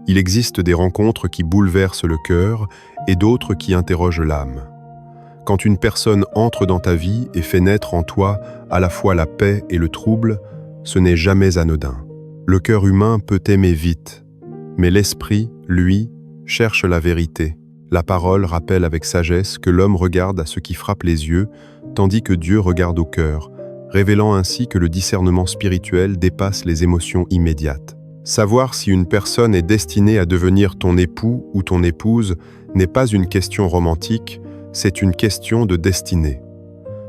Il existe des rencontres qui bouleversent le cœur et d'autres qui interrogent l'âme. Quand une personne entre dans ta vie et fait naître en toi à la fois la paix et le trouble, ce n'est jamais anodin. Le cœur humain peut aimer vite, mais l'esprit, lui, cherche la vérité. La parole rappelle avec sagesse que l'homme regarde à ce qui frappe les yeux, tandis que Dieu regarde au cœur, révélant ainsi que le discernement spirituel dépasse les émotions immédiates. Savoir si une personne est destinée à devenir ton époux ou ton épouse n'est pas une question romantique, c'est une question de destinée.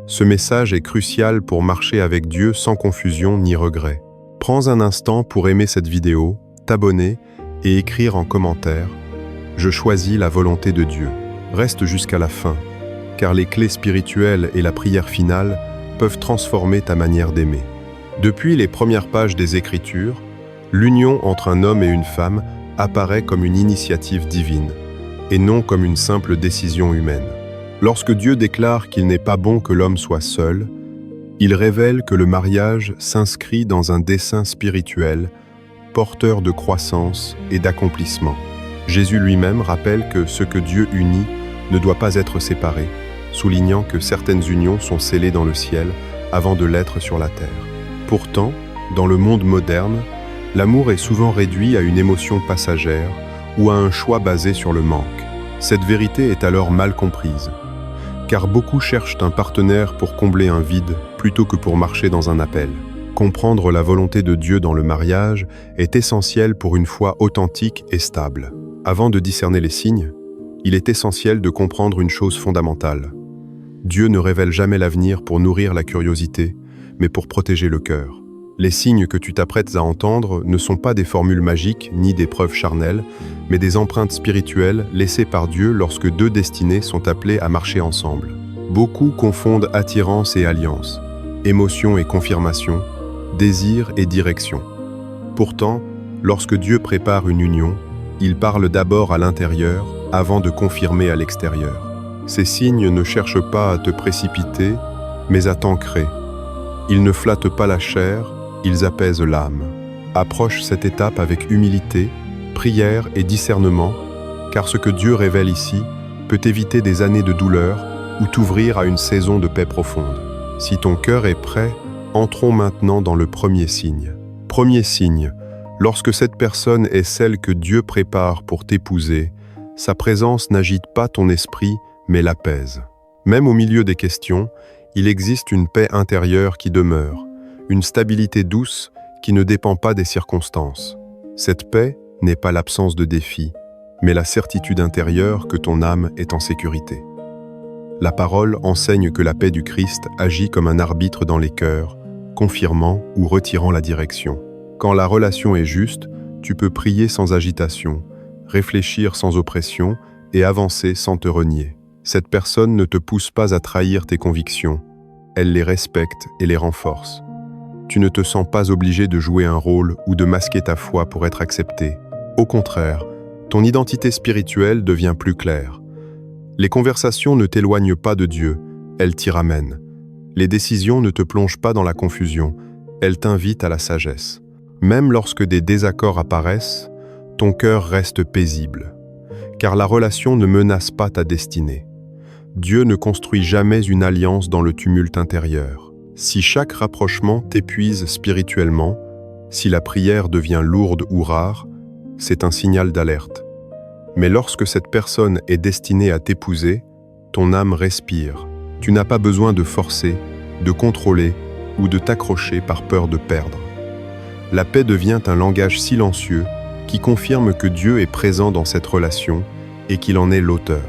Ce message est crucial pour marcher avec Dieu sans confusion ni regret. Prends un instant pour aimer cette vidéo, t'abonner et écrire en commentaire « Je choisis la volonté de Dieu ». Reste jusqu'à la fin, car les clés spirituelles et la prière finale peuvent transformer ta manière d'aimer. Depuis les premières pages des Écritures, l'union entre un homme et une femme apparaît comme une initiative divine, et non comme une simple décision humaine. Lorsque Dieu déclare qu'il n'est pas bon que l'homme soit seul, il révèle que le mariage s'inscrit dans un dessein spirituel, porteur de croissance et d'accomplissement. Jésus lui-même rappelle que ce que Dieu unit ne doit pas être séparé, soulignant que certaines unions sont scellées dans le ciel avant de l'être sur la terre. Pourtant, dans le monde moderne, l'amour est souvent réduit à une émotion passagère ou à un choix basé sur le manque. Cette vérité est alors mal comprise, car beaucoup cherchent un partenaire pour combler un vide plutôt que pour marcher dans un appel. Comprendre la volonté de Dieu dans le mariage est essentiel pour une foi authentique et stable. Avant de discerner les signes, il est essentiel de comprendre une chose fondamentale. Dieu ne révèle jamais l'avenir pour nourrir la curiosité, mais pour protéger le cœur. Les signes que tu t'apprêtes à entendre ne sont pas des formules magiques ni des preuves charnelles, mais des empreintes spirituelles laissées par Dieu lorsque deux destinées sont appelées à marcher ensemble. Beaucoup confondent attirance et alliance, émotion et confirmation, désir et direction. Pourtant, lorsque Dieu prépare une union, il parle d'abord à l'intérieur avant de confirmer à l'extérieur. Ces signes ne cherchent pas à te précipiter, mais à t'ancrer. Ils ne flattent pas la chair, ils apaisent l'âme. Approche cette étape avec humilité, prière et discernement, car ce que Dieu révèle ici peut éviter des années de douleur ou t'ouvrir à une saison de paix profonde. Si ton cœur est prêt, entrons maintenant dans le premier signe. Premier signe, lorsque cette personne est celle que Dieu prépare pour t'épouser, sa présence n'agite pas ton esprit, mais l'apaise. Même au milieu des questions, il existe une paix intérieure qui demeure, une stabilité douce qui ne dépend pas des circonstances. Cette paix n'est pas l'absence de défis, mais la certitude intérieure que ton âme est en sécurité. La parole enseigne que la paix du Christ agit comme un arbitre dans les cœurs, confirmant ou retirant la direction. Quand la relation est juste, tu peux prier sans agitation, réfléchir sans oppression et avancer sans te renier. Cette personne ne te pousse pas à trahir tes convictions, elle les respecte et les renforce. Tu ne te sens pas obligé de jouer un rôle ou de masquer ta foi pour être accepté. Au contraire, ton identité spirituelle devient plus claire. Les conversations ne t'éloignent pas de Dieu, elles t'y ramènent. Les décisions ne te plongent pas dans la confusion, elles t'invitent à la sagesse. Même lorsque des désaccords apparaissent, ton cœur reste paisible, car la relation ne menace pas ta destinée. Dieu ne construit jamais une alliance dans le tumulte intérieur. Si chaque rapprochement t'épuise spirituellement, si la prière devient lourde ou rare, c'est un signal d'alerte. Mais lorsque cette personne est destinée à t'épouser, ton âme respire. Tu n'as pas besoin de forcer, de contrôler ou de t'accrocher par peur de perdre. La paix devient un langage silencieux qui confirme que Dieu est présent dans cette relation et qu'il en est l'auteur.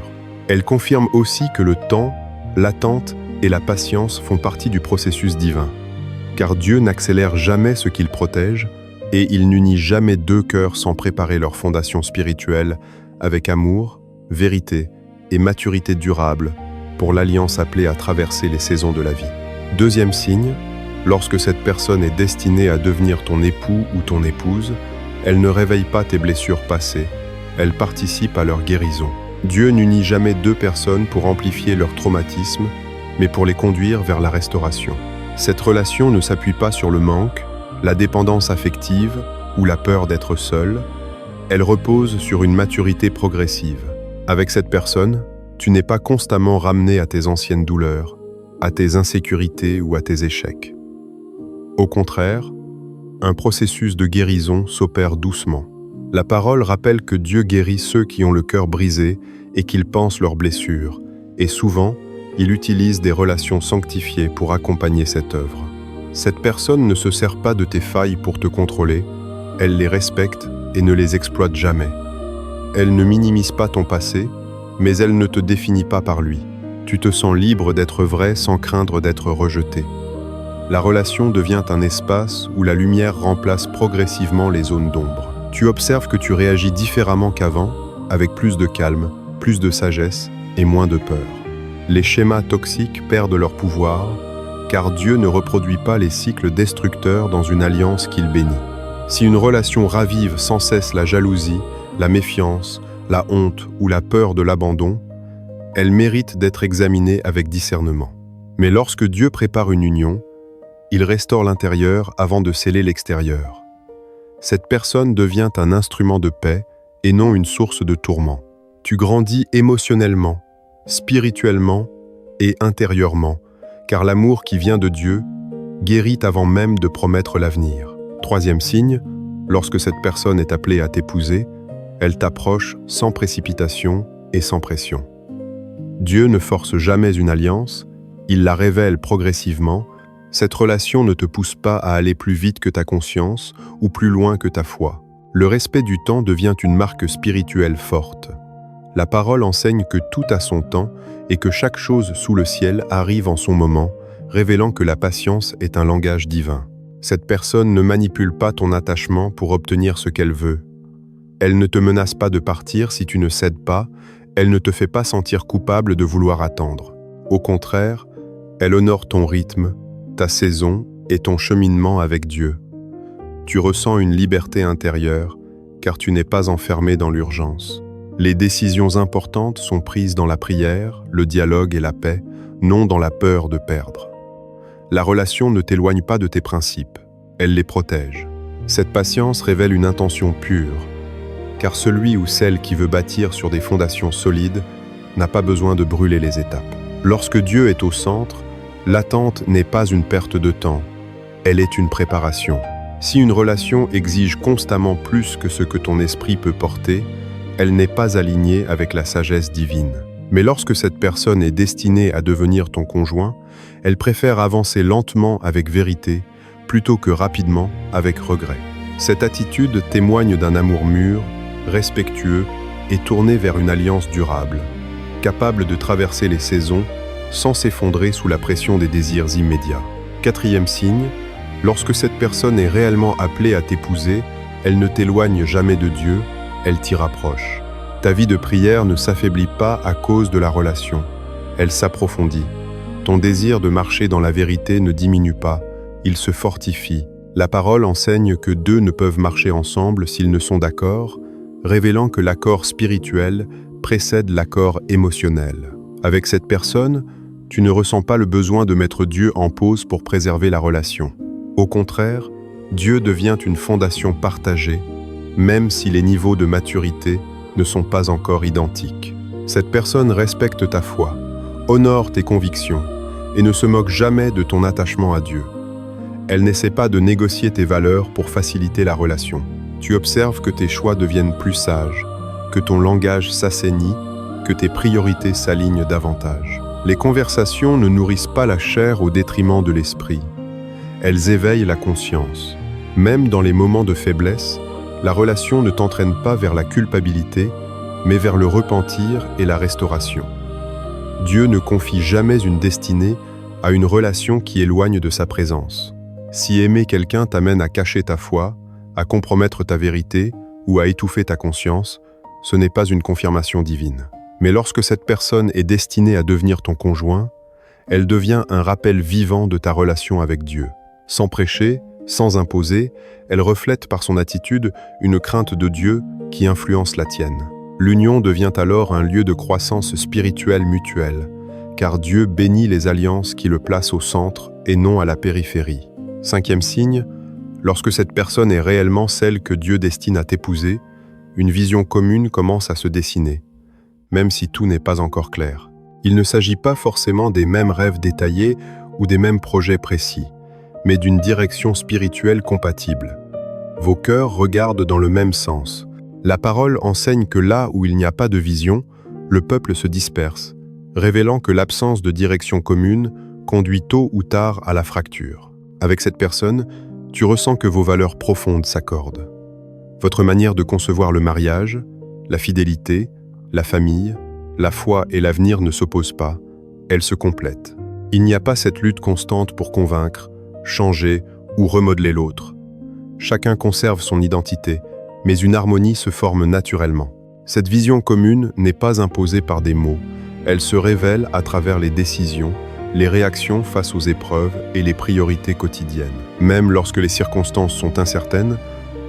Elle confirme aussi que le temps, l'attente et la patience font partie du processus divin, car Dieu n'accélère jamais ce qu'il protège et il n'unit jamais deux cœurs sans préparer leur fondation spirituelle avec amour, vérité et maturité durable pour l'alliance appelée à traverser les saisons de la vie. Deuxième signe, lorsque cette personne est destinée à devenir ton époux ou ton épouse, elle ne réveille pas tes blessures passées, elle participe à leur guérison. Dieu n'unit jamais deux personnes pour amplifier leur traumatisme, mais pour les conduire vers la restauration. Cette relation ne s'appuie pas sur le manque, la dépendance affective ou la peur d'être seul, Elle repose sur une maturité progressive. Avec cette personne, tu n'es pas constamment ramené à tes anciennes douleurs, à tes insécurités ou à tes échecs. Au contraire, un processus de guérison s'opère doucement. La parole rappelle que Dieu guérit ceux qui ont le cœur brisé et qu'ils pensent leurs blessures, et souvent, il utilise des relations sanctifiées pour accompagner cette œuvre. Cette personne ne se sert pas de tes failles pour te contrôler, elle les respecte et ne les exploite jamais. Elle ne minimise pas ton passé, mais elle ne te définit pas par lui. Tu te sens libre d'être vrai sans craindre d'être rejeté. La relation devient un espace où la lumière remplace progressivement les zones d'ombre. Tu observes que tu réagis différemment qu'avant, avec plus de calme, plus de sagesse et moins de peur. Les schémas toxiques perdent leur pouvoir, car Dieu ne reproduit pas les cycles destructeurs dans une alliance qu'il bénit. Si une relation ravive sans cesse la jalousie, la méfiance, la honte ou la peur de l'abandon, elle mérite d'être examinée avec discernement. Mais lorsque Dieu prépare une union, il restaure l'intérieur avant de sceller l'extérieur. Cette personne devient un instrument de paix et non une source de tourment. Tu grandis émotionnellement, spirituellement et intérieurement, car l'amour qui vient de Dieu guérit avant même de promettre l'avenir. Troisième signe, lorsque cette personne est appelée à t'épouser, elle t'approche sans précipitation et sans pression. Dieu ne force jamais une alliance, il la révèle progressivement. Cette relation ne te pousse pas à aller plus vite que ta conscience ou plus loin que ta foi. Le respect du temps devient une marque spirituelle forte. La parole enseigne que tout a son temps et que chaque chose sous le ciel arrive en son moment, révélant que la patience est un langage divin. Cette personne ne manipule pas ton attachement pour obtenir ce qu'elle veut. Elle ne te menace pas de partir si tu ne cèdes pas, elle ne te fait pas sentir coupable de vouloir attendre. Au contraire, elle honore ton rythme, ta saison et ton cheminement avec Dieu. Tu ressens une liberté intérieure, car tu n'es pas enfermé dans l'urgence. Les décisions importantes sont prises dans la prière, le dialogue et la paix, non dans la peur de perdre. La relation ne t'éloigne pas de tes principes, elle les protège. Cette patience révèle une intention pure, car celui ou celle qui veut bâtir sur des fondations solides n'a pas besoin de brûler les étapes. Lorsque Dieu est au centre, l'attente n'est pas une perte de temps, elle est une préparation. Si une relation exige constamment plus que ce que ton esprit peut porter, elle n'est pas alignée avec la sagesse divine. Mais lorsque cette personne est destinée à devenir ton conjoint, elle préfère avancer lentement avec vérité, plutôt que rapidement avec regret. Cette attitude témoigne d'un amour mûr, respectueux et tourné vers une alliance durable, capable de traverser les saisons sans s'effondrer sous la pression des désirs immédiats. Quatrième signe, lorsque cette personne est réellement appelée à t'épouser, elle ne t'éloigne jamais de Dieu, elle t'y rapproche. Ta vie de prière ne s'affaiblit pas à cause de la relation, elle s'approfondit. Ton désir de marcher dans la vérité ne diminue pas, il se fortifie. La parole enseigne que deux ne peuvent marcher ensemble s'ils ne sont d'accord, révélant que l'accord spirituel précède l'accord émotionnel. Avec cette personne, tu ne ressens pas le besoin de mettre Dieu en pause pour préserver la relation. Au contraire, Dieu devient une fondation partagée, même si les niveaux de maturité ne sont pas encore identiques. Cette personne respecte ta foi, honore tes convictions et ne se moque jamais de ton attachement à Dieu. Elle n'essaie pas de négocier tes valeurs pour faciliter la relation. Tu observes que tes choix deviennent plus sages, que ton langage s'assainit, que tes priorités s'alignent davantage. Les conversations ne nourrissent pas la chair au détriment de l'esprit. Elles éveillent la conscience. Même dans les moments de faiblesse, la relation ne t'entraîne pas vers la culpabilité, mais vers le repentir et la restauration. Dieu ne confie jamais une destinée à une relation qui éloigne de sa présence. Si aimer quelqu'un t'amène à cacher ta foi, à compromettre ta vérité ou à étouffer ta conscience, ce n'est pas une confirmation divine. Mais lorsque cette personne est destinée à devenir ton conjoint, elle devient un rappel vivant de ta relation avec Dieu. Sans prêcher, sans imposer, elle reflète par son attitude une crainte de Dieu qui influence la tienne. L'union devient alors un lieu de croissance spirituelle mutuelle, car Dieu bénit les alliances qui le placent au centre et non à la périphérie. Cinquième signe, lorsque cette personne est réellement celle que Dieu destine à t'épouser, une vision commune commence à se dessiner, même si tout n'est pas encore clair. Il ne s'agit pas forcément des mêmes rêves détaillés ou des mêmes projets précis, mais d'une direction spirituelle compatible. Vos cœurs regardent dans le même sens. La parole enseigne que là où il n'y a pas de vision, le peuple se disperse, révélant que l'absence de direction commune conduit tôt ou tard à la fracture. Avec cette personne, tu ressens que vos valeurs profondes s'accordent. Votre manière de concevoir le mariage, la fidélité, la famille, la foi et l'avenir ne s'opposent pas, elles se complètent. Il n'y a pas cette lutte constante pour convaincre, changer ou remodeler l'autre. Chacun conserve son identité, mais une harmonie se forme naturellement. Cette vision commune n'est pas imposée par des mots, elle se révèle à travers les décisions, les réactions face aux épreuves et les priorités quotidiennes. Même lorsque les circonstances sont incertaines,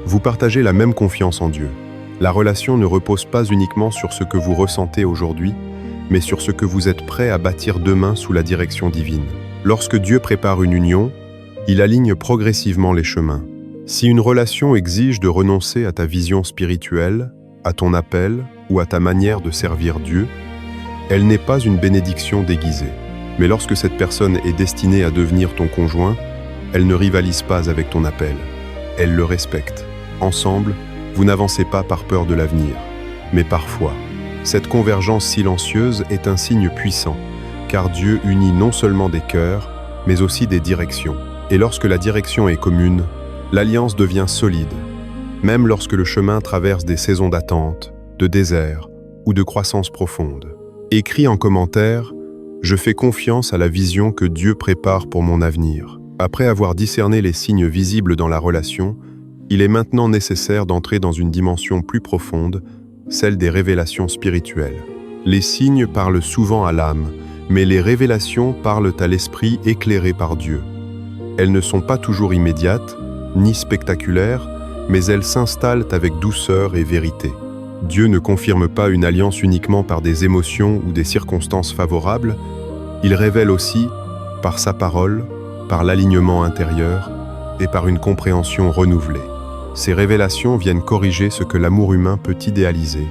vous partagez la même confiance en Dieu. La relation ne repose pas uniquement sur ce que vous ressentez aujourd'hui, mais sur ce que vous êtes prêt à bâtir demain sous la direction divine. Lorsque Dieu prépare une union, il aligne progressivement les chemins. Si une relation exige de renoncer à ta vision spirituelle, à ton appel ou à ta manière de servir Dieu, elle n'est pas une bénédiction déguisée. Mais lorsque cette personne est destinée à devenir ton conjoint, elle ne rivalise pas avec ton appel. Elle le respecte. Ensemble, vous n'avancez pas par peur de l'avenir, mais par foi. Cette convergence silencieuse est un signe puissant, car Dieu unit non seulement des cœurs, mais aussi des directions. Et lorsque la direction est commune, l'alliance devient solide, même lorsque le chemin traverse des saisons d'attente, de désert ou de croissance profonde. Écris en commentaire « Je fais confiance à la vision que Dieu prépare pour mon avenir ». Après avoir discerné les signes visibles dans la relation, il est maintenant nécessaire d'entrer dans une dimension plus profonde, celle des révélations spirituelles. Les signes parlent souvent à l'âme, mais les révélations parlent à l'esprit éclairé par Dieu. Elles ne sont pas toujours immédiates, ni spectaculaires, mais elles s'installent avec douceur et vérité. Dieu ne confirme pas une alliance uniquement par des émotions ou des circonstances favorables, il révèle aussi, par sa parole, par l'alignement intérieur et par une compréhension renouvelée. Ces révélations viennent corriger ce que l'amour humain peut idéaliser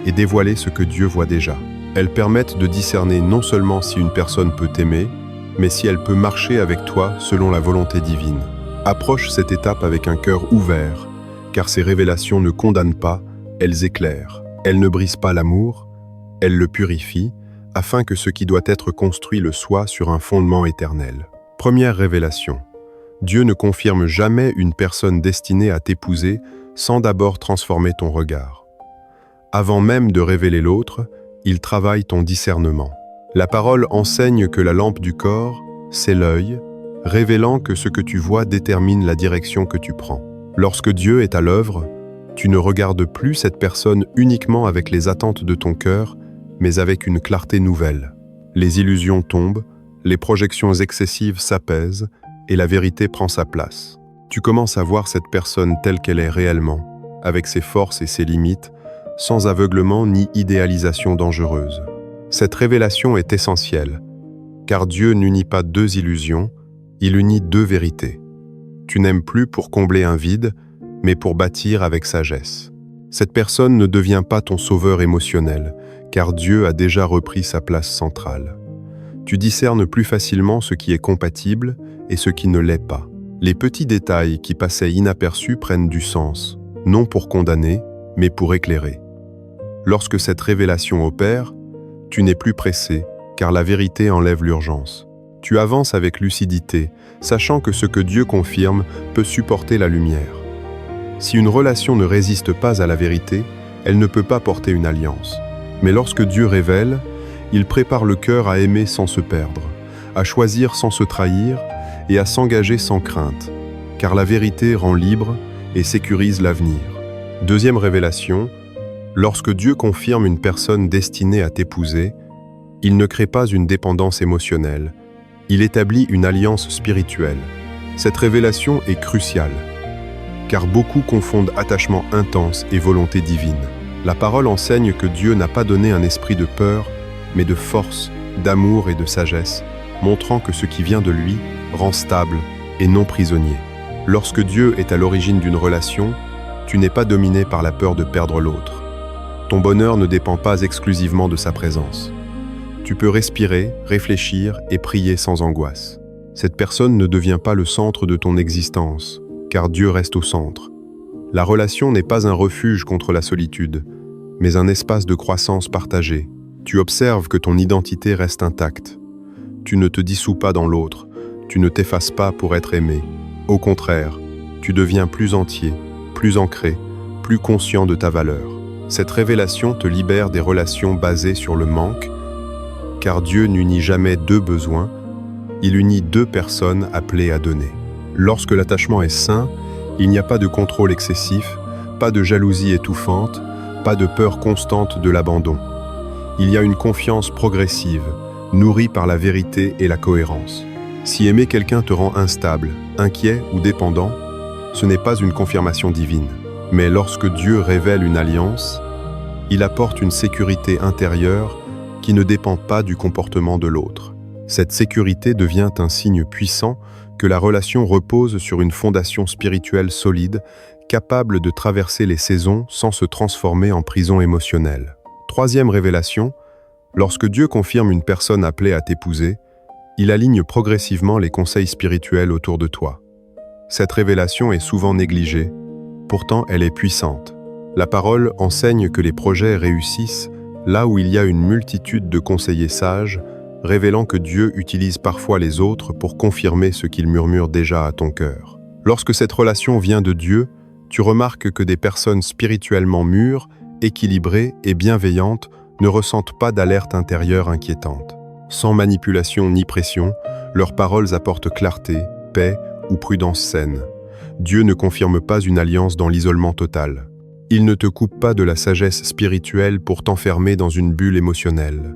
et dévoiler ce que Dieu voit déjà. Elles permettent de discerner non seulement si une personne peut t'aimer, mais si elle peut marcher avec toi selon la volonté divine. Approche cette étape avec un cœur ouvert, car ces révélations ne condamnent pas, elles éclairent. Elles ne brisent pas l'amour, elles le purifient, afin que ce qui doit être construit le soit sur un fondement éternel. Première révélation. Dieu ne confirme jamais une personne destinée à t'épouser sans d'abord transformer ton regard. Avant même de révéler l'autre, il travaille ton discernement. La parole enseigne que la lampe du corps, c'est l'œil, révélant que ce que tu vois détermine la direction que tu prends. Lorsque Dieu est à l'œuvre, tu ne regardes plus cette personne uniquement avec les attentes de ton cœur, mais avec une clarté nouvelle. Les illusions tombent, les projections excessives s'apaisent et la vérité prend sa place. Tu commences à voir cette personne telle qu'elle est réellement, avec ses forces et ses limites, sans aveuglement ni idéalisation dangereuse. Cette révélation est essentielle, car Dieu n'unit pas deux illusions, il unit deux vérités. Tu n'aimes plus pour combler un vide, mais pour bâtir avec sagesse. Cette personne ne devient pas ton sauveur émotionnel, car Dieu a déjà repris sa place centrale. Tu discernes plus facilement ce qui est compatible et ce qui ne l'est pas. Les petits détails qui passaient inaperçus prennent du sens, non pour condamner, mais pour éclairer. Lorsque cette révélation opère, tu n'es plus pressé, car la vérité enlève l'urgence. Tu avances avec lucidité, sachant que ce que Dieu confirme peut supporter la lumière. Si une relation ne résiste pas à la vérité, elle ne peut pas porter une alliance. Mais lorsque Dieu révèle, il prépare le cœur à aimer sans se perdre, à choisir sans se trahir et à s'engager sans crainte, car la vérité rend libre et sécurise l'avenir. Deuxième révélation, lorsque Dieu confirme une personne destinée à t'épouser, il ne crée pas une dépendance émotionnelle, il établit une alliance spirituelle. Cette révélation est cruciale, car beaucoup confondent attachement intense et volonté divine. La parole enseigne que Dieu n'a pas donné un esprit de peur, mais de force, d'amour et de sagesse, montrant que ce qui vient de lui rend stable et non prisonnier. Lorsque Dieu est à l'origine d'une relation, Tu n'es pas dominé par la peur de perdre l'autre. Ton bonheur ne dépend pas exclusivement de sa présence. Tu peux respirer, réfléchir et prier sans angoisse. Cette personne ne devient pas le centre de ton existence, car Dieu reste au centre. La relation n'est pas un refuge contre la solitude, mais un espace de croissance partagée. Tu observes que ton identité reste intacte. Tu ne te dissous pas dans l'autre, tu ne t'effaces pas pour être aimé. Au contraire, tu deviens plus entier, plus ancré, plus conscient de ta valeur. Cette révélation te libère des relations basées sur le manque, car Dieu n'unit jamais deux besoins, il unit deux personnes appelées à donner. Lorsque l'attachement est sain, il n'y a pas de contrôle excessif, pas de jalousie étouffante, pas de peur constante de l'abandon. Il y a une confiance progressive, nourrie par la vérité et la cohérence. Si aimer quelqu'un te rend instable, inquiet ou dépendant, ce n'est pas une confirmation divine. Mais lorsque Dieu révèle une alliance, il apporte une sécurité intérieure qui ne dépend pas du comportement de l'autre. Cette sécurité devient un signe puissant que la relation repose sur une fondation spirituelle solide, capable de traverser les saisons sans se transformer en prison émotionnelle. Troisième révélation, lorsque Dieu confirme une personne appelée à t'épouser, il aligne progressivement les conseils spirituels autour de toi. Cette révélation est souvent négligée, pourtant elle est puissante. La parole enseigne que les projets réussissent là où il y a une multitude de conseillers sages, révélant que Dieu utilise parfois les autres pour confirmer ce qu'il murmure déjà à ton cœur. Lorsque cette relation vient de Dieu, tu remarques que des personnes spirituellement mûres, équilibrées et bienveillantes ne ressentent pas d'alerte intérieure inquiétante. Sans manipulation ni pression, leurs paroles apportent clarté, paix ou prudence saine. Dieu ne confirme pas une alliance dans l'isolement total. Il ne te coupe pas de la sagesse spirituelle pour t'enfermer dans une bulle émotionnelle.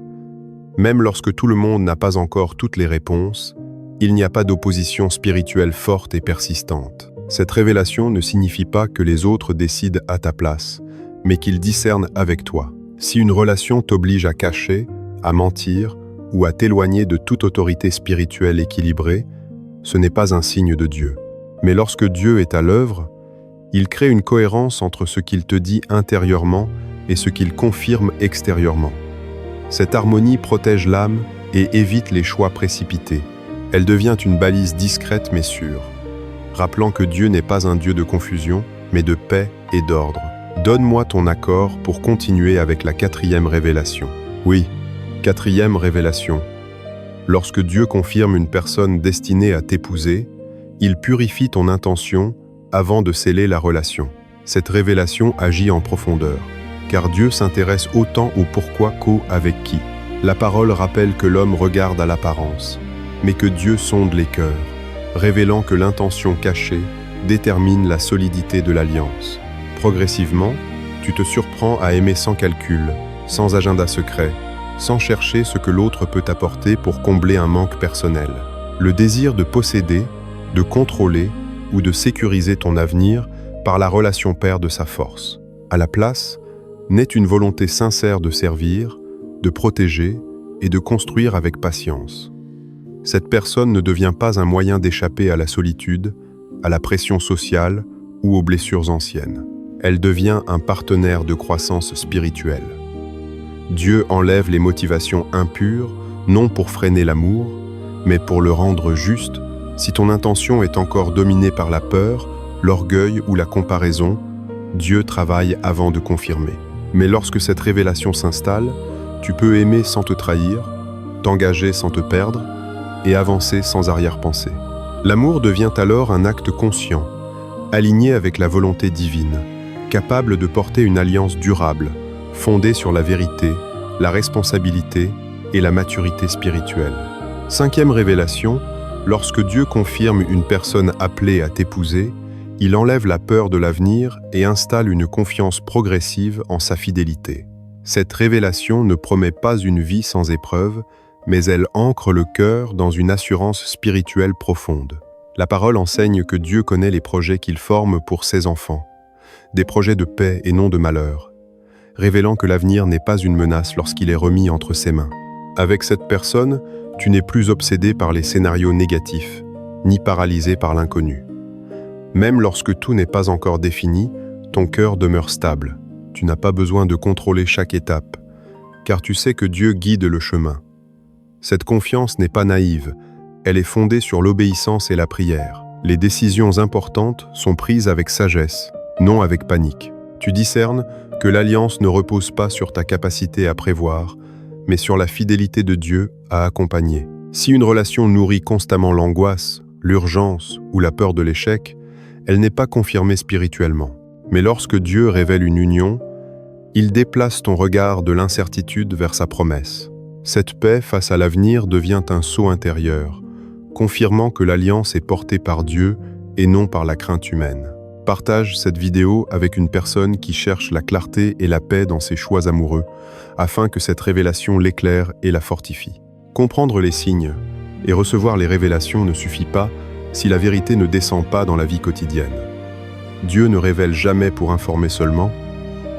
Même lorsque tout le monde n'a pas encore toutes les réponses, il n'y a pas d'opposition spirituelle forte et persistante. Cette révélation ne signifie pas que les autres décident à ta place, mais qu'ils discernent avec toi. Si une relation t'oblige à cacher, à mentir ou à t'éloigner de toute autorité spirituelle équilibrée, ce n'est pas un signe de Dieu. Mais lorsque Dieu est à l'œuvre, il crée une cohérence entre ce qu'il te dit intérieurement et ce qu'il confirme extérieurement. Cette harmonie protège l'âme et évite les choix précipités. Elle devient une balise discrète mais sûre, rappelant que Dieu n'est pas un Dieu de confusion, mais de paix et d'ordre. Donne-moi ton accord pour continuer avec la quatrième révélation. Oui, quatrième révélation. Lorsque Dieu confirme une personne destinée à t'épouser, il purifie ton intention avant de sceller la relation. Cette révélation agit en profondeur, car Dieu s'intéresse autant au pourquoi qu'au avec qui. La parole rappelle que l'homme regarde à l'apparence, mais que Dieu sonde les cœurs, révélant que l'intention cachée détermine la solidité de l'alliance. Progressivement, tu te surprends à aimer sans calcul, sans agenda secret, sans chercher ce que l'autre peut apporter pour combler un manque personnel. Le désir de posséder, de contrôler ou de sécuriser ton avenir par la relation perd de sa force. À la place, naît une volonté sincère de servir, de protéger et de construire avec patience. Cette personne ne devient pas un moyen d'échapper à la solitude, à la pression sociale ou aux blessures anciennes. Elle devient un partenaire de croissance spirituelle. Dieu enlève les motivations impures, non pour freiner l'amour, mais pour le rendre juste. Si ton intention est encore dominée par la peur, l'orgueil ou la comparaison, Dieu travaille avant de confirmer. Mais lorsque cette révélation s'installe, tu peux aimer sans te trahir, t'engager sans te perdre et avancer sans arrière-pensée. L'amour devient alors un acte conscient, aligné avec la volonté divine, capable de porter une alliance durable, fondée sur la vérité, la responsabilité et la maturité spirituelle. Cinquième révélation, lorsque Dieu confirme une personne appelée à t'épouser, il enlève la peur de l'avenir et installe une confiance progressive en sa fidélité. Cette révélation ne promet pas une vie sans épreuve, mais elle ancre le cœur dans une assurance spirituelle profonde. La parole enseigne que Dieu connaît les projets qu'il forme pour ses enfants, des projets de paix et non de malheur, révélant que l'avenir n'est pas une menace lorsqu'il est remis entre ses mains. Avec cette personne, tu n'es plus obsédé par les scénarios négatifs, ni paralysé par l'inconnu. Même lorsque tout n'est pas encore défini, ton cœur demeure stable. Tu n'as pas besoin de contrôler chaque étape, car tu sais que Dieu guide le chemin. Cette confiance n'est pas naïve, elle est fondée sur l'obéissance et la prière. Les décisions importantes sont prises avec sagesse, non avec panique. Tu discernes que l'alliance ne repose pas sur ta capacité à prévoir, mais sur la fidélité de Dieu à accompagner. Si une relation nourrit constamment l'angoisse, l'urgence ou la peur de l'échec, elle n'est pas confirmée spirituellement. Mais lorsque Dieu révèle une union, il déplace ton regard de l'incertitude vers sa promesse. Cette paix face à l'avenir devient un sceau intérieur, confirmant que l'alliance est portée par Dieu et non par la crainte humaine. Partage cette vidéo avec une personne qui cherche la clarté et la paix dans ses choix amoureux, afin que cette révélation l'éclaire et la fortifie. Comprendre les signes et recevoir les révélations ne suffit pas si la vérité ne descend pas dans la vie quotidienne. Dieu ne révèle jamais pour informer seulement,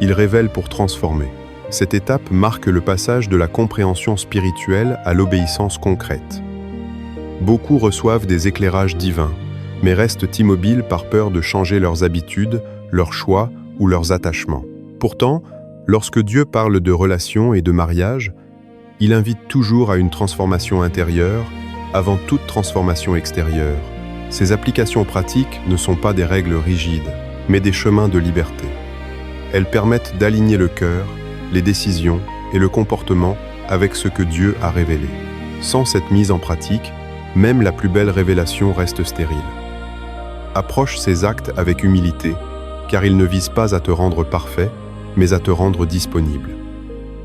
il révèle pour transformer. Cette étape marque le passage de la compréhension spirituelle à l'obéissance concrète. Beaucoup reçoivent des éclairages divins, mais restent immobiles par peur de changer leurs habitudes, leurs choix ou leurs attachements. Pourtant, lorsque Dieu parle de relations et de mariage, il invite toujours à une transformation intérieure avant toute transformation extérieure. Ces applications pratiques ne sont pas des règles rigides, mais des chemins de liberté. Elles permettent d'aligner le cœur, les décisions et le comportement avec ce que Dieu a révélé. Sans cette mise en pratique, même la plus belle révélation reste stérile. Approche ces actes avec humilité, car ils ne visent pas à te rendre parfait, mais à te rendre disponible.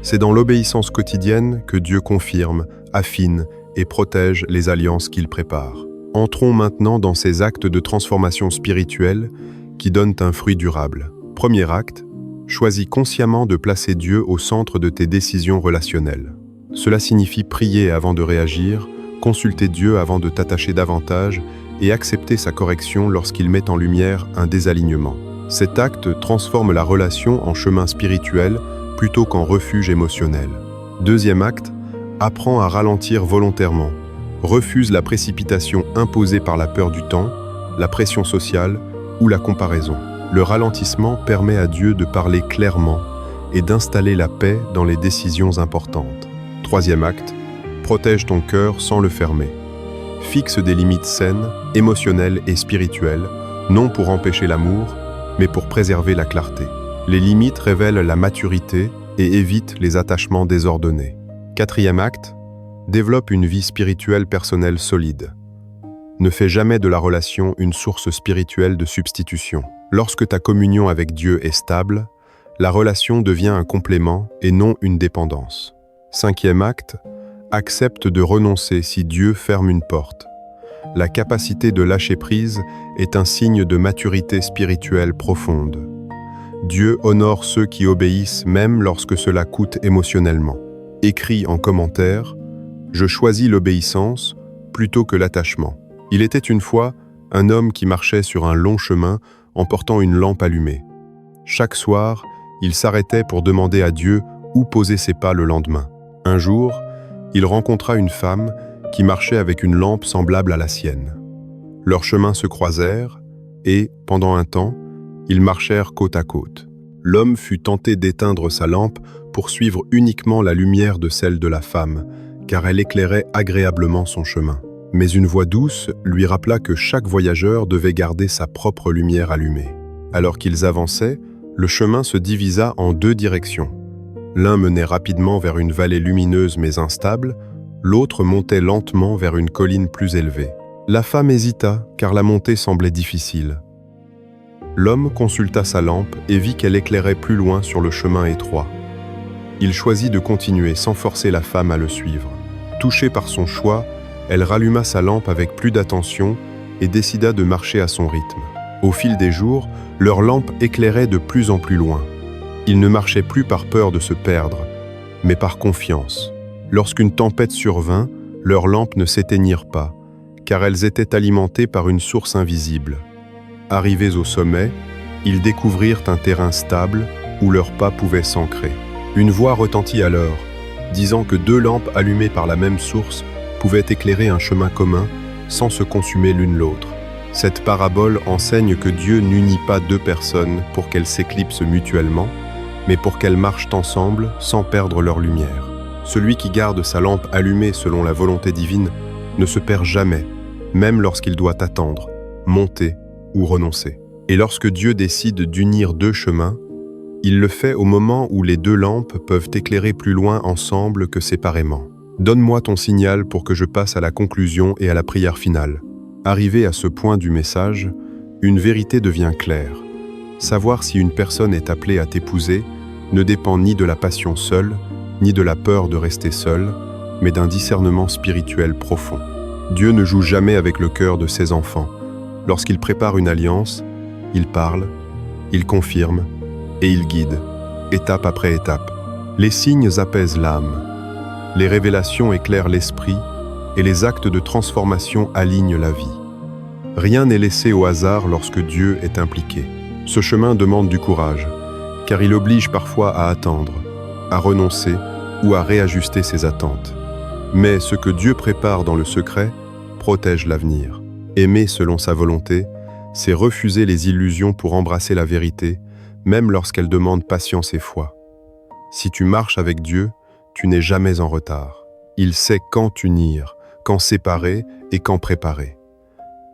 C'est dans l'obéissance quotidienne que Dieu confirme, affine et protège les alliances qu'il prépare. Entrons maintenant dans ces actes de transformation spirituelle qui donnent un fruit durable. Premier acte, choisis consciemment de placer Dieu au centre de tes décisions relationnelles. Cela signifie prier avant de réagir, consulter Dieu avant de t'attacher davantage et accepter sa correction lorsqu'il met en lumière un désalignement. Cet acte transforme la relation en chemin spirituel plutôt qu'en refuge émotionnel. Deuxième acte, apprends à ralentir volontairement. Refuse la précipitation imposée par la peur du temps, la pression sociale ou la comparaison. Le ralentissement permet à Dieu de parler clairement et d'installer la paix dans les décisions importantes. Troisième acte, protège ton cœur sans le fermer. Fixe des limites saines, émotionnelles et spirituelles, non pour empêcher l'amour, mais pour préserver la clarté. Les limites révèlent la maturité et évitent les attachements désordonnés. Quatrième acte, développe une vie spirituelle personnelle solide. Ne fais jamais de la relation une source spirituelle de substitution. Lorsque ta communion avec Dieu est stable, la relation devient un complément et non une dépendance. Cinquième acte, accepte de renoncer si Dieu ferme une porte. La capacité de lâcher prise est un signe de maturité spirituelle profonde. Dieu honore ceux qui obéissent même lorsque cela coûte émotionnellement. Écris en commentaire « Je choisis l'obéissance plutôt que l'attachement ». Il était une fois un homme qui marchait sur un long chemin en portant une lampe allumée. Chaque soir, il s'arrêtait pour demander à Dieu où poser ses pas le lendemain. Un jour, il rencontra une femme qui marchait avec une lampe semblable à la sienne. Leurs chemins se croisèrent et, pendant un temps, ils marchèrent côte à côte. L'homme fut tenté d'éteindre sa lampe pour suivre uniquement la lumière de celle de la femme, car elle éclairait agréablement son chemin. Mais une voix douce lui rappela que chaque voyageur devait garder sa propre lumière allumée. Alors qu'ils avançaient, le chemin se divisa en deux directions. L'un menait rapidement vers une vallée lumineuse mais instable, l'autre montait lentement vers une colline plus élevée. La femme hésita, car la montée semblait difficile. L'homme consulta sa lampe et vit qu'elle éclairait plus loin sur le chemin étroit. Il choisit de continuer sans forcer la femme à le suivre. Touchée par son choix, elle ralluma sa lampe avec plus d'attention et décida de marcher à son rythme. Au fil des jours, leur lampe éclairait de plus en plus loin. Ils ne marchaient plus par peur de se perdre, mais par confiance. Lorsqu'une tempête survint, leurs lampes ne s'éteignirent pas, car elles étaient alimentées par une source invisible. Arrivés au sommet, ils découvrirent un terrain stable où leurs pas pouvaient s'ancrer. Une voix retentit alors, disant que deux lampes allumées par la même source pouvaient éclairer un chemin commun sans se consumer l'une l'autre. Cette parabole enseigne que Dieu n'unit pas deux personnes pour qu'elles s'éclipsent mutuellement, mais pour qu'elles marchent ensemble sans perdre leur lumière. Celui qui garde sa lampe allumée selon la volonté divine ne se perd jamais, même lorsqu'il doit attendre, monter ou renoncer. Et lorsque Dieu décide d'unir deux chemins, il le fait au moment où les deux lampes peuvent éclairer plus loin ensemble que séparément. Donne-moi ton signal pour que je passe à la conclusion et à la prière finale. Arrivé à ce point du message, une vérité devient claire. Savoir si une personne est appelée à t'épouser ne dépend ni de la passion seule, ni de la peur de rester seule, mais d'un discernement spirituel profond. Dieu ne joue jamais avec le cœur de ses enfants. Lorsqu'il prépare une alliance, il parle, il confirme et il guide, étape après étape. Les signes apaisent l'âme, les révélations éclairent l'esprit et les actes de transformation alignent la vie. Rien n'est laissé au hasard lorsque Dieu est impliqué. Ce chemin demande du courage, car il oblige parfois à attendre, à renoncer ou à réajuster ses attentes. Mais ce que Dieu prépare dans le secret protège l'avenir. Aimer selon sa volonté, c'est refuser les illusions pour embrasser la vérité, même lorsqu'elle demande patience et foi. Si tu marches avec Dieu, tu n'es jamais en retard. Il sait quand unir, quand séparer et quand préparer.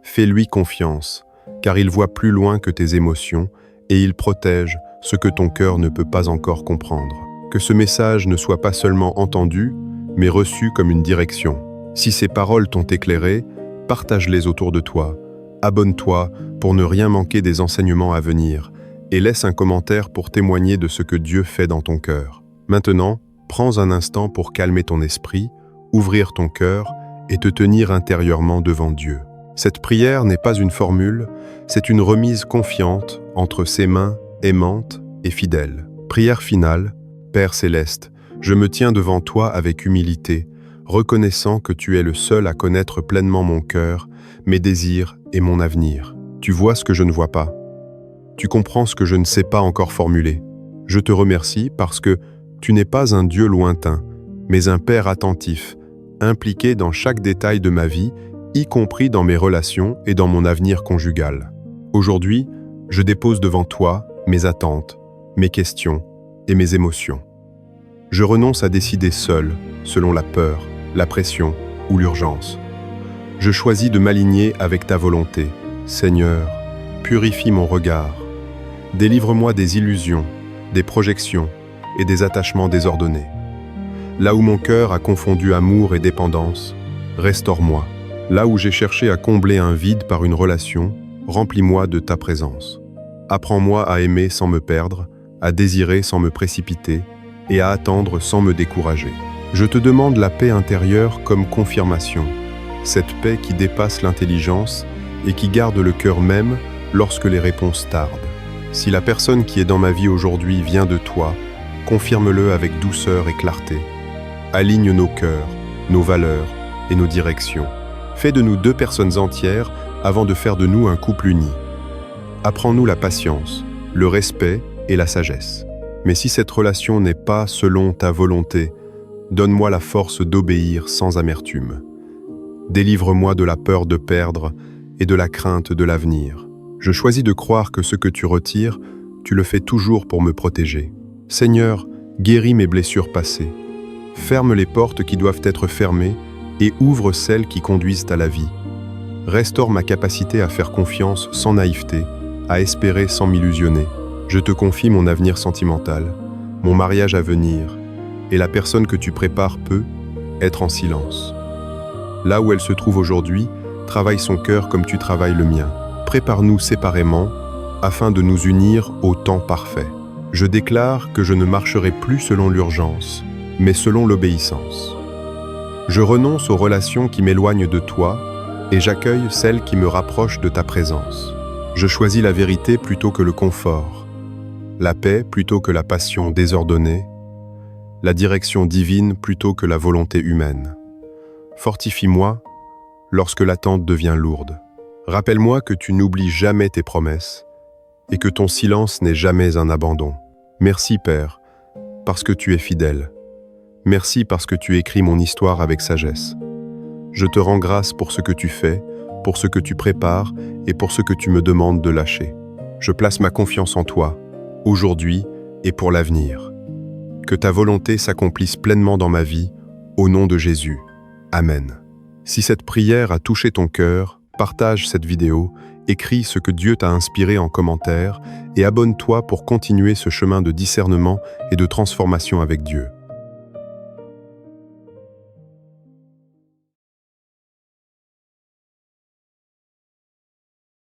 Fais-lui confiance, car il voit plus loin que tes émotions et il protège ce que ton cœur ne peut pas encore comprendre. Que ce message ne soit pas seulement entendu, mais reçu comme une direction. Si ces paroles t'ont éclairé, partage-les autour de toi. Abonne-toi pour ne rien manquer des enseignements à venir et laisse un commentaire pour témoigner de ce que Dieu fait dans ton cœur. Maintenant, prends un instant pour calmer ton esprit, ouvrir ton cœur et te tenir intérieurement devant Dieu. Cette prière n'est pas une formule, c'est une remise confiante entre ses mains aimantes et fidèles. Prière finale, Père céleste, je me tiens devant toi avec humilité, reconnaissant que tu es le seul à connaître pleinement mon cœur, mes désirs et mon avenir. Tu vois ce que je ne vois pas. Tu comprends ce que je ne sais pas encore formuler. Je te remercie parce que tu n'es pas un Dieu lointain, mais un Père attentif, impliqué dans chaque détail de ma vie, y compris dans mes relations et dans mon avenir conjugal. Aujourd'hui, je dépose devant toi mes attentes, mes questions et mes émotions. Je renonce à décider seul, selon la peur, la pression ou l'urgence. Je choisis de m'aligner avec ta volonté. Seigneur, purifie mon regard. Délivre-moi des illusions, des projections et des attachements désordonnés. Là où mon cœur a confondu amour et dépendance, restaure-moi. Là où j'ai cherché à combler un vide par une relation, remplis-moi de ta présence. Apprends-moi à aimer sans me perdre, à désirer sans me précipiter et à attendre sans me décourager. Je te demande la paix intérieure comme confirmation, cette paix qui dépasse l'intelligence et qui garde le cœur même lorsque les réponses tardent. Si la personne qui est dans ma vie aujourd'hui vient de toi, confirme-le avec douceur et clarté. Aligne nos cœurs, nos valeurs et nos directions. Fais de nous deux personnes entières avant de faire de nous un couple uni. Apprends-nous la patience, le respect et la sagesse. Mais si cette relation n'est pas selon ta volonté, donne-moi la force d'obéir sans amertume. Délivre-moi de la peur de perdre et de la crainte de l'avenir. Je choisis de croire que ce que tu retires, tu le fais toujours pour me protéger. Seigneur, guéris mes blessures passées. Ferme les portes qui doivent être fermées et ouvre celles qui conduisent à la vie. Restaure ma capacité à faire confiance sans naïveté, à espérer sans m'illusionner. Je te confie mon avenir sentimental, mon mariage à venir, et la personne que tu prépares peut être en silence. Là où elle se trouve aujourd'hui, travaille son cœur comme tu travailles le mien. Prépare-nous séparément afin de nous unir au temps parfait. Je déclare que je ne marcherai plus selon l'urgence, mais selon l'obéissance. Je renonce aux relations qui m'éloignent de toi et j'accueille celles qui me rapprochent de ta présence. Je choisis la vérité plutôt que le confort, la paix plutôt que la passion désordonnée, la direction divine plutôt que la volonté humaine. Fortifie-moi lorsque l'attente devient lourde. Rappelle-moi que tu n'oublies jamais tes promesses et que ton silence n'est jamais un abandon. Merci Père, parce que tu es fidèle. Merci parce que tu écris mon histoire avec sagesse. Je te rends grâce pour ce que tu fais, pour ce que tu prépares et pour ce que tu me demandes de lâcher. Je place ma confiance en toi, aujourd'hui et pour l'avenir. Que ta volonté s'accomplisse pleinement dans ma vie, au nom de Jésus. Amen. Si cette prière a touché ton cœur, partage cette vidéo, écris ce que Dieu t'a inspiré en commentaire et abonne-toi pour continuer ce chemin de discernement et de transformation avec Dieu.